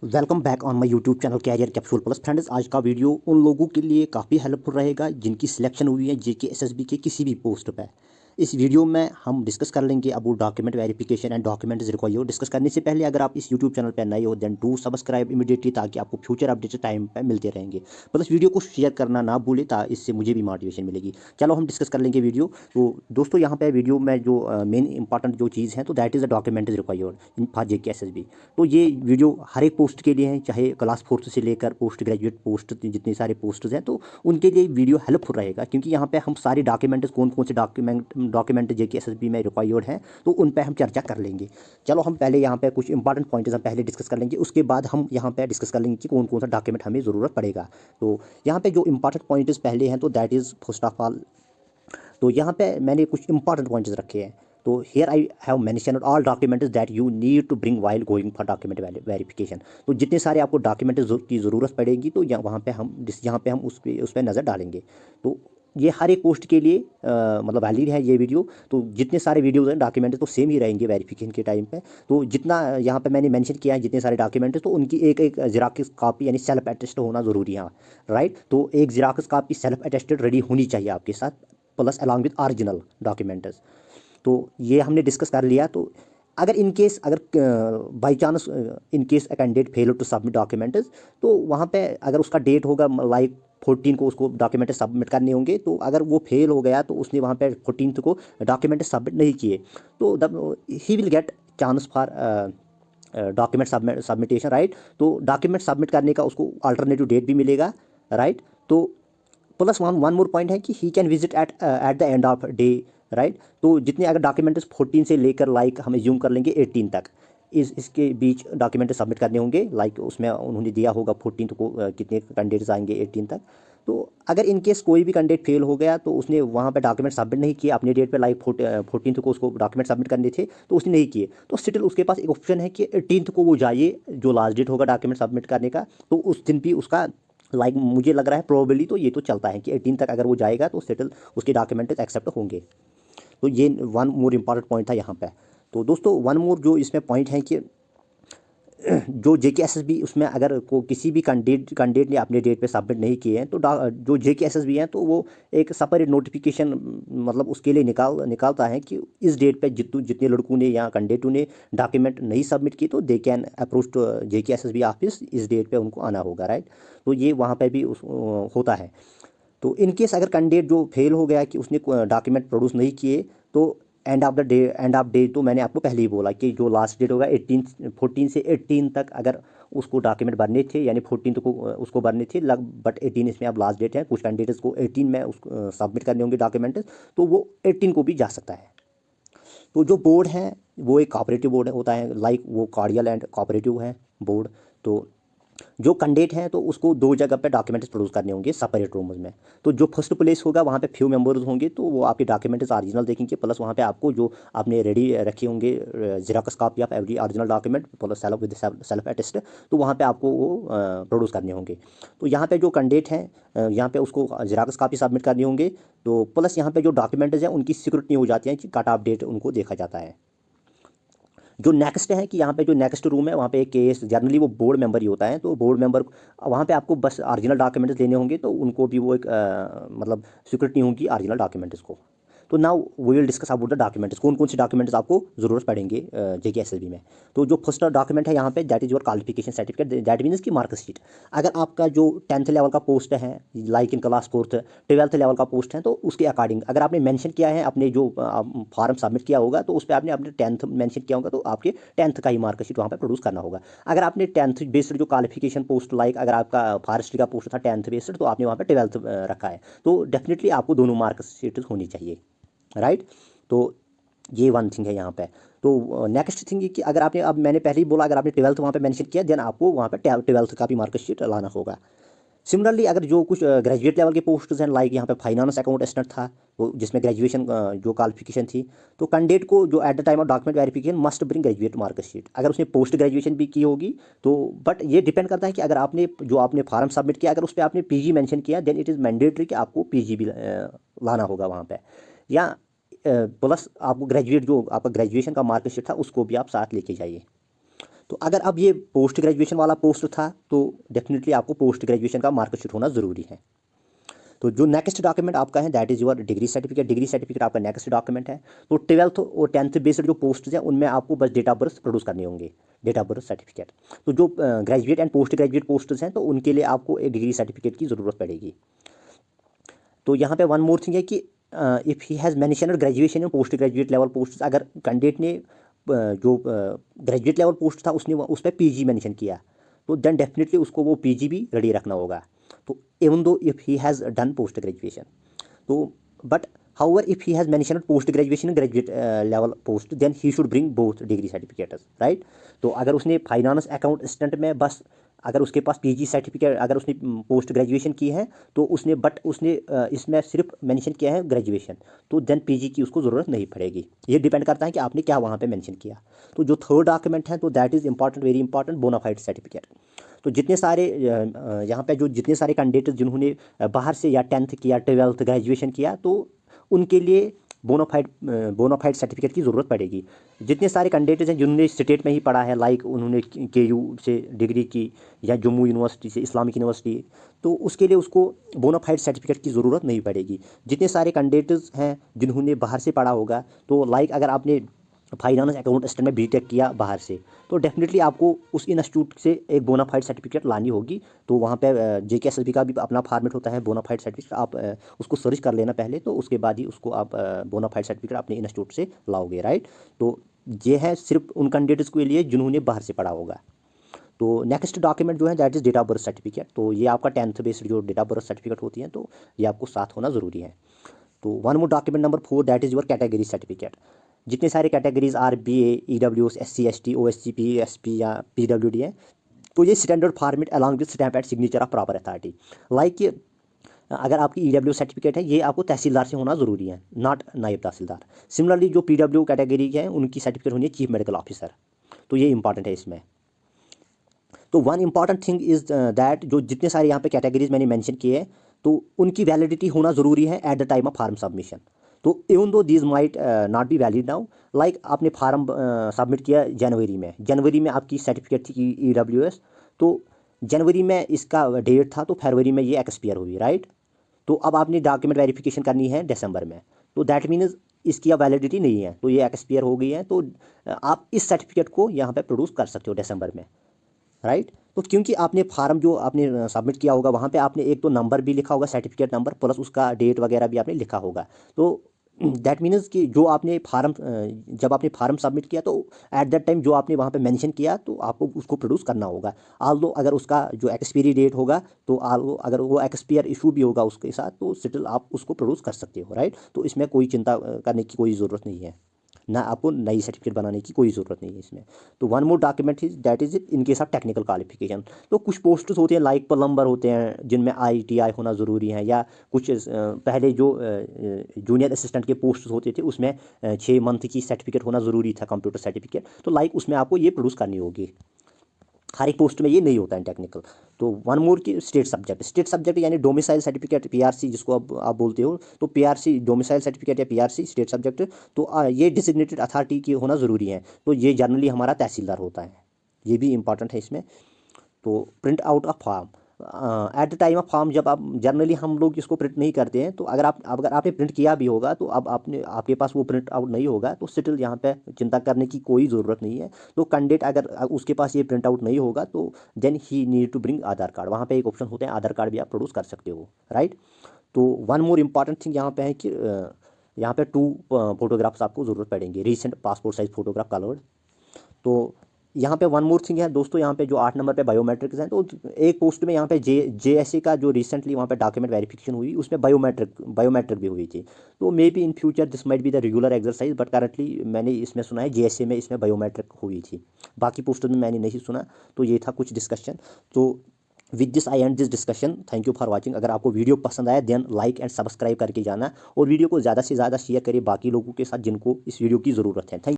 Welcome back on my YouTube channel career capsule plus. Friends, आज का video उन लोगों के लिए काफ़ी हेल्पफुल रहेगा जिनकी सिलेक्शन हुई है जेके एसएसबी के किसी भी पोस्ट पे। इस वीडियो में हम डिस्कस कर लेंगे अब document verification and documents required. Discuss करने से पहले अगर आप इस यूट्यूब चैनल पर नए हो देन डू सब्सक्राइब इमीडिएटली, ताकि आपको फ्यूचर अपडेट्स टाइम पर मिलते रहेंगे। प्लस वीडियो को शेयर करना ना भूलें, इससे मुझे भी मोटिवेशन मिलेगी। चलो हम डिस्कस कर लेंगे वीडियो। तो दोस्तों, यहाँ पे वीडियो में जो मेन इंपॉर्टेंट जो चीज़ है तो that is the document required in for JK SSB. तो ये वीडियो हर एक पोस्ट के लिए है, चाहे क्लास फोर्थ से लेकर पोस्ट ग्रेजुएट पोस्ट जितने सारे पोस्ट्स हैं तो उनके लिए वीडियो हेल्पफुल रहेगा, क्योंकि यहाँ पे हम सारे डॉक्यूमेंट्स कौन कौन से डॉक्यूमेंट जेके एसएसबी में रिक्वायर्ड हैं तो उन पे हम चर्चा कर लेंगे। चलो हम पहले यहाँ पे कुछ इंपॉर्टेंट पॉइंट्स हम पहले डिस्कस कर लेंगे, उसके बाद हम यहाँ पे डिस्कस कर लेंगे कि कौन कौन सा डॉक्यूमेंट हमें ज़रूरत पड़ेगा। तो यहाँ पे जो इंपॉर्टेंट पॉइंट्स पहले हैं तो that is first of all, तो यहाँ पे मैंने कुछ इंपॉर्टेंट पॉइंट्स रखे हैं। तो here I have mentioned all documents that you need to bring while going for document verification. तो जितने सारे आपको डॉक्यूमेंट की ज़रूरत पड़ेगी तो यहाँ पे हम उस पर नज़र डालेंगे। तो ये हर एक पोस्ट के लिए मतलब वैलिड है ये वीडियो। तो जितने सारे वीडियोज़ हैं डॉक्यूमेंट तो सेम ही रहेंगे वेरिफिकेशन के टाइम पे। तो जितना यहाँ पे मैंने मेंशन किया है जितने सारे डॉक्यूमेंट तो उनकी एक एक जेरॉक्स कॉपी यानी सेल्फ अटेस्ट होना ज़रूरी है, राइट। तो एक xerox copy self attested ready होनी चाहिए आपके साथ, plus along with original documents. तो ये हमने डिस्कस कर लिया। तो अगर इन केस अगर by chance in case a candidate fail to submit documents, तो वहाँ पे अगर उसका डेट होगा लाइक 14 को उसको डॉक्यूमेंट सबमिट करने होंगे, तो अगर वो फेल हो गया तो उसने वहाँ पे 14 को डॉक्यूमेंट सबमिट नहीं किए तो ही will get chance for document submission, right. तो डॉक्यूमेंट सबमिट करने का उसको अल्टरनेटिव डेट भी मिलेगा, राइट। तो प्लस वन मोर पॉइंट है कि he can visit at the end of day, right. तो जितने अगर डॉक्यूमेंट्स 14 से लेकर लाइक हम एज्यूम कर लेंगे 18 तक इसके बीच डॉक्यूमेंट सबमिट करने होंगे, लाइक उसमें उन्होंने दिया होगा 14 को कितने कैंडिडेट्स आएंगे 18 तक। तो अगर इन केस कोई भी कैंडिडेट फेल हो गया तो उसने वहाँ पे डॉक्यूमेंट सबमिट नहीं किए अपने डेट पे, लाइक 14 को उसको डॉक्यूमेंट सबमिट करने थे तो उसने नहीं किए, तो स्टिल उसके पास एक ऑप्शन है कि 18 को वो जाइए जो लास्ट डेट होगा डॉक्यूमेंट सबमिट करने का, तो उस दिन भी उसका लाइक मुझे लग रहा है प्रोबेबली तो ये तो चलता है कि 18 तक अगर वो जाएगा तो सेटल उसके डॉक्यूमेंट एक्सेप्ट होंगे। तो ये वन मोर इम्पॉर्टेंट पॉइंट था यहाँ पे। तो दोस्तों, वन मोर जो इसमें पॉइंट है कि जो जेके एसएसबी उसमें अगर को किसी भी कैंडिडेट ने अपने डेट पे सबमिट नहीं किए हैं तो जो जेके एसएसबी हैं तो वो एक सेपरेट नोटिफिकेशन मतलब उसके लिए निकालता है कि इस डेट पे जितने लड़कों ने या कैंडिडेटों ने डॉक्यूमेंट नहीं सबमिट किए तो they can approach to JK SSB office, इस डेट पे उनको आना होगा, राइट। तो ये वहाँ पे भी होता है। तो इन केस अगर कैंडिडेट जो फेल हो गया कि उसने डॉक्यूमेंट प्रोड्यूस नहीं किए तो एंड ऑफ डे तो मैंने आपको पहले ही बोला कि जो लास्ट डेट होगा 14 से 18 तक अगर उसको डॉक्यूमेंट भरने थे, यानी 14 को उसको भरने थे लग, बट 18 इसमें अब लास्ट डेट है। कुछ कैंडिडेट्स को 18 में उसको सबमिट करने होंगे डॉक्यूमेंट, तो वो 18 को भी जा सकता है। तो जो बोर्ड है वो एक कोऑपरेटिव बोर्ड होता है, लाइक वो कार्डियल एंड कोऑपरेटिव है बोर्ड। तो जो कैंडिडेट है तो उसको दो जगह पे डॉक्यूमेंट्स प्रोड्यूस करने होंगे सेपरेट रूम्स में। तो जो फर्स्ट प्लेस होगा वहाँ पे फ्यू मेंबर्स होंगे तो वो आपके डॉक्यूमेंट्स ओरिजिनल देखेंगे, प्लस वहाँ पे आपको जो आपने रेडी रखे होंगे xerox copy of every original document plus self attest, तो वहाँ पे आपको वो प्रोड्यूस करने होंगे। तो यहाँ पे जो कैंडिडेट हैं यहाँ पे उसको जेरॉक्स कॉपी सबमिट करनी होंगे। तो प्लस यहाँ पे जो डॉक्यूमेंट्स हैं उनकी सिक्योरिटी हो जाती है कि कट ऑफ डेट उनको देखा जाता है। जो नेक्स्ट है कि यहाँ पे जो नेक्स्ट रूम है वहाँ पे एक केस जनरली वो बोर्ड मेंबर ही होता है, तो बोर्ड मेंबर वहाँ पे आपको बस ओरिजिनल डॉक्यूमेंट्स लेने होंगे तो उनको भी वो एक मतलब सिक्योरिटी होगी ओरिजिनल डॉक्यूमेंट्स को। तो now we will discuss about the documents, कौन कौन से डॉक्यूमेंट्स आपको ज़रूरत पड़ेंगे जेके एसएसबी में। तो जो फर्स्ट डॉक्यूमेंट है यहाँ पे that is your qualification certificate, that means की मार्कशीट। अगर आपका जो 10th लेवल का पोस्ट है like in class fourth 12th level का पोस्ट है तो उसके अकॉर्डिंग अगर आपने मेंशन किया है अपने जो फॉर्म सबमिट किया होगा तो उस पर आपने अपने 10th मेंशन किया होगा तो आपके 10th का ही मार्कशीट वहाँ पर प्रोड्यूस करना होगा। अगर आपने 10th बेस्ड जो क्वालिफिकेशन पोस्ट लाइक अगर आपका फॉरेस्ट्री का पोस्ट था 10th बेस्ड तो आपने वहाँ पर 12th रखा है, तो डेफिनेटली आपको दोनों मार्कशीट होनी चाहिए, राइट। तो ये वन थिंग है यहाँ पे। तो नेक्स्ट थिंग कि अगर आपने अब मैंने पहले ही बोला अगर आपने 12th वहाँ पे मेंशन किया देन आपको वहाँ पे 12th का भी मार्कशीट लाना होगा। सिमिलरली अगर जो कुछ ग्रेजुएट लेवल के पोस्ट्स हैं लाइक यहाँ पे फाइनेंस अकाउंट असिस्टेंट था वो जिसमें ग्रेजुएशन जो क्वालिफिकेशन थी, तो कैंडिडेट को जो eight the time of document verification must bring graduate marksheet अगर उसने पोस्ट ग्रेजुएशन भी की होगी तो। बट ये डिपेंड करता है कि अगर आपने जो आपने फॉर्म सबमिट किया अगर उस पर आपने पीजी मेंशन किया देन इट इज़ मैंडेटरी कि आपको पीजी भी लाना होगा वहाँ पे, या प्लस आपको ग्रेजुएट जो आपका ग्रेजुएशन का मार्कशीट था उसको भी आप साथ लेके जाइए। तो अगर अब ये पोस्ट ग्रेजुएशन वाला पोस्ट था तो डेफिनेटली आपको पोस्ट ग्रेजुएशन का मार्कशीट होना ज़रूरी है। तो जो नेक्स्ट डॉक्यूमेंट आपका है that is your degree certificate. Degree certificate आपका नेक्स्ट डॉक्यूमेंट है। तो 12th और 10th बेस्ड जो पोस्ट हैं उनमें आपको बस डेट ऑफ बर्थ प्रोड्यूस करने होंगे, डेट ऑफ बर्थ सर्टिफिकेट। तो जो graduate and post graduate posts हैं तो उनके लिए आपको एक डिग्री सर्टिफिकेट की ज़रूरत पड़ेगी। तो यहाँ पे वन मोर थिंग है कि if he has mentioned graduation in post graduate level post, अगर कैंडिडेट ने जो ग्रेजुएट लेवल पोस्ट था उसने उस पर पीजी मेंशन किया तो देन डेफिनेटली उसको वो पीजी भी रेडी रखना होगा। तो इवन दो if he has done post graduation तो but however if he has mentioned post graduation and graduate level post then he should bring both degree certificates, right? तो अगर उसने फाइनेंस अकाउंट असिस्टेंट में बस अगर उसके पास पीजी सर्टिफिकेट, अगर उसने पोस्ट ग्रेजुएशन की है तो उसने उसने इसमें सिर्फ मेंशन किया है ग्रेजुएशन, तो देन पीजी की उसको ज़रूरत नहीं पड़ेगी। ये डिपेंड करता है कि आपने क्या वहाँ पे मेंशन किया। तो जो थर्ड डॉक्यूमेंट है तो that is important, very important, bona fide certificate. तो जितने सारे यहाँ पे जो जितने सारे कैंडिडेट जिन्होंने बाहर से या 10th किया 12th ग्रेजुएशन किया तो उनके लिए बोनाफाइड सर्टिफिकेट की ज़रूरत पड़ेगी। जितने सारे कैंडिडेट्स हैं जिन्होंने स्टेट में ही पढ़ा है, लाइक उन्होंने KU से डिग्री की या जम्मू यूनिवर्सिटी से, इस्लामिक यूनिवर्सिटी, तो उसके लिए उसको बोनाफाइड सर्टिफिकेट की ज़रूरत नहीं पड़ेगी। जितने सारे कैंडिडेट्स हैं जिन्होंने बाहर से पढ़ा होगा तो लाइक अगर आपने फाइनेंस अकाउंट असिस्टेंट में बीटेक किया बाहर से तो डेफिनेटली आपको उस इंस्टीट्यूट से एक बोनाफाइड सर्टिफिकेट लानी होगी। तो वहाँ पे JKSSB का भी अपना फॉर्मेट होता है बोनाफाइड सर्टिफिकेट, आप उसको सर्च कर लेना पहले, तो उसके बाद ही उसको आप बोनाफाइड सर्टिफिकेट अपने इंस्टीट्यूट से लाओगे, राइट। तो ये है सिर्फ उन कैंडिडेट्स के लिए जिन्होंने बाहर से पढ़ा होगा। तो नेक्स्ट डॉक्यूमेंट जो है that is date of birth certificate. तो ये आपका 10th बेस्ड जो डेट ऑफ बर्थ सर्टिफिकेट होती है तो ये आपको साथ होना ज़रूरी है। तो one more document number 4 that is your category certificate. जितने सारे categories RBA, EWS, SC, ST, OSC, PSP या PWD हैं तो ये standard format along with stamp and signature of proper authority. Like अगर आपकी EWS सर्टिफिकेट है ये आपको तहसीलदार से होना ज़रूरी है, नॉट नायब तहसीलदार। सिमिलरली जो PW कैटेगरी है उनकी सर्टिफिकेट होनी है चीफ मेडिकल ऑफिसर। तो ये इंपॉर्टेंट है इसमें। तो one important thing is that जो जितने सारे यहाँ पे कैटेगरीज मैंने मेंशन किए हैं तो उनकी वैलिडिटी होना ज़रूरी है at the time of form submission. तो even though these might not be valid now, like आपने फार्म सबमिट किया जनवरी में आपकी सर्टिफिकेट थी EWS, तो जनवरी में इसका डेट था तो फरवरी में ये एक्सपायर हुई, राइट। तो अब आपने डॉक्यूमेंट वेरिफिकेशन करनी है दिसंबर में, तो दैट मीन्स इसकी अब वैलिडिटी नहीं है, तो ये एक्सपायर हो गई है। तो आप इस सर्टिफिकेट को यहाँ पे प्रोड्यूस कर सकते हो दिसंबर में, राइट। तो क्योंकि आपने फार्म जो आपने सबमिट किया होगा वहाँ पे आपने एक तो नंबर भी लिखा होगा, सर्टिफिकेट नंबर, प्लस उसका डेट वगैरह भी आपने लिखा होगा। तो दैट मीन्स कि जो आपने फार्म जब आपने फार्म सबमिट किया तो एट दैट टाइम जो आपने वहाँ पे मेंशन किया तो आपको उसको प्रोड्यूस करना होगा। आल्दो अगर उसका जो एक्सपायरी डेट होगा तो अगर वो एक्सपायर इशू भी होगा उसके साथ तो स्टिल आप उसको प्रोड्यूस कर सकते हो, राइट। तो इसमें कोई चिंता करने की कोई ज़रूरत नहीं है, ना आपको नई सर्टिफिकेट बनाने की कोई ज़रूरत नहीं है इसमें। तो one more document is that is in case of technical qualification. तो कुछ पोस्ट्स होते हैं लाइक प्लम्बर होते हैं जिनमें ITI होना ज़रूरी है, या कुछ पहले जो जूनियर असिस्टेंट के पोस्ट होते थे उसमें 6 मंथ की सर्टिफिकेट होना ज़रूरी था, कंप्यूटर सर्टिफिकेट। तो लाइक उसमें आपको ये प्रोड्यूस करनी होगी। हर एक पोस्ट में ये नहीं होता है टेक्निकल। तो वन मोर की स्टेट सब्जेक्ट यानी डोमिसाइल सर्टिफिकेट PRC जिसको अब आप बोलते हो, तो PRC डोमिसाइल सर्टिफिकेट या PRC स्टेट सब्जेक्ट, तो ये डिजिग्नेटेड अथॉरिटी की होना ज़रूरी है। तो ये जनरली हमारा तहसीलदार होता है, ये भी इंपॉर्टेंट है इसमें। तो print out of form eight the time of form, जब आप जनरली हम लोग इसको प्रिंट नहीं करते हैं, तो अगर आपने प्रिंट किया भी होगा तो अब आपके पास वो प्रिंट आउट नहीं होगा, तो स्टिल यहाँ पे चिंता करने की कोई ज़रूरत नहीं है। तो कैंडिडेट अगर उसके पास ये प्रिंट आउट नहीं होगा तो then he need to bring Aadhaar card. वहाँ पे एक ऑप्शन होता है आधार कार्ड भी आप प्रोड्यूस कर सकते हो, राइट। तो वन मोर इम्पॉर्टेंट थिंग यहाँ पे है कि यहाँ पे 2 फोटोग्राफ्स आपको ज़रूरत पड़ेंगे, recent passport size photograph coloured. तो यहाँ पे वन मोर थिंग है दोस्तों, यहाँ पे जो 8 नंबर पे बायोमेट्रिक्स हैं, तो एक पोस्ट में यहाँ पे JSA का जो रिसेंटली वहाँ पे डॉक्यूमेंट वेरिफिकेशन हुई उसमें बायोमेट्रिक भी हुई थी। तो may be in future this might be the regular exercise, but currently मैंने इसमें सुना है JSA में इसमें बायोमेट्रिक हुई थी, बाकी पोस्टर में मैंने नहीं सुना। तो ये था कुछ डिस्कशन। तो with this I and this discussion, thank you for watching. अगर आपको वीडियो पसंद आया देन लाइक एंड सब्सक्राइब करके जाना, और वीडियो को ज़्यादा से ज़्यादा शेयर करिए बाकी लोगों के साथ जिनको इस वीडियो की ज़रूरत है। थैंक